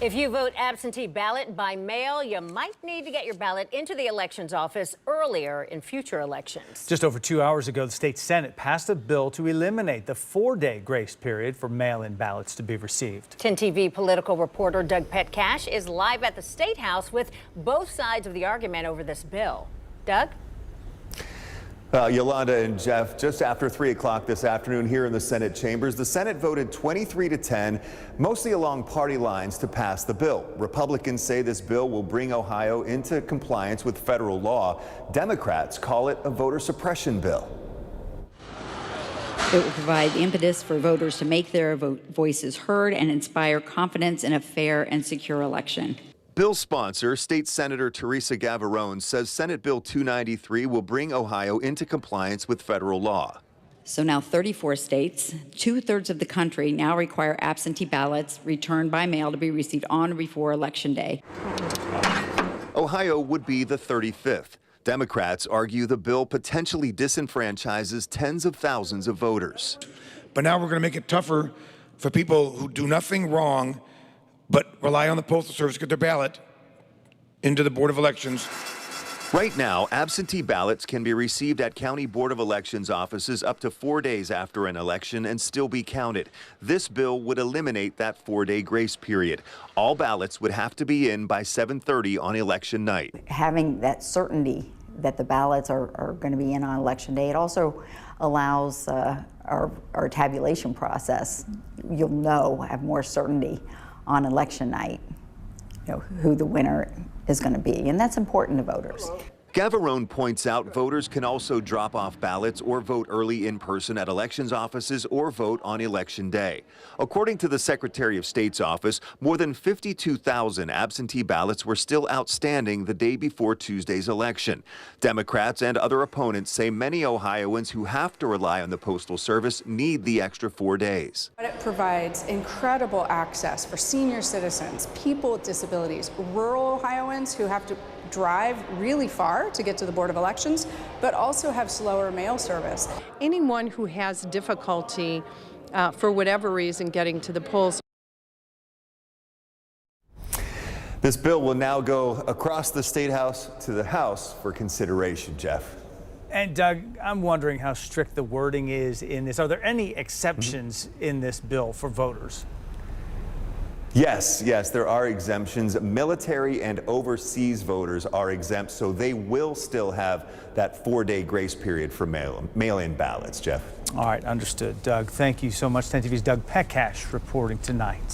If you vote absentee ballot by mail, you might need to get your ballot into the elections office earlier in future elections. Just over 2 hours ago, the state Senate passed a bill to eliminate the 4-day grace period for mail-in ballots to be received. 10 TV political reporter Doug Petcash is live at the State House with both sides of the argument over this bill. Doug? Yolanda and Jeff, just after 3 o'clock this afternoon here in the Senate chambers, the Senate voted 23-10, mostly along party lines, to pass the bill. Republicans say this bill will bring Ohio into compliance with federal law. Democrats call it a voter suppression bill. It will provide impetus for voters to make their voices heard and inspire confidence in a fair and secure election. Bill sponsor, State Senator Teresa Gavarone, says Senate Bill 293 will bring Ohio into compliance with federal law. So now 34 states, 2/3 of the country, now require absentee ballots returned by mail to be received on or before Election Day. Ohio would be the 35th. Democrats argue the bill potentially disenfranchises tens of thousands of voters. But now we're going to make it tougher for people who do nothing wrong but rely on the Postal Service to get their ballot into the Board of Elections. Right now, absentee ballots can be received at County Board of Elections offices up to 4 days after an election and still be counted. This bill would eliminate that 4-day grace period. All ballots would have to be in by 7:30 on election night. Having that certainty that the ballots are going to be in on election day, it also allows our tabulation process. You'll have more certainty on election night, who the winner is going to be, and that's important to voters. Gavarone points out voters can also drop off ballots or vote early in person at elections offices or vote on election day. According to the Secretary of State's office, more than 52,000 absentee ballots were still outstanding the day before Tuesday's election. Democrats and other opponents say many Ohioans who have to rely on the Postal Service need the extra 4 days. It provides incredible access for senior citizens, people with disabilities, rural Ohioans who have to drive really far to get to the Board of Elections, but also have slower mail service. Anyone who has difficulty for whatever reason getting to the polls. This bill will now go across the State House to the House for consideration, Jeff. And Doug, I'm wondering how strict the wording is in this. Are there any exceptions in this bill for voters? Yes, there are exemptions. Military and overseas voters are exempt, so they will still have that 4-day grace period for mail-in ballots, Jeff. All right, understood. Doug, thank you so much. 10 TV's Doug Petcash reporting tonight.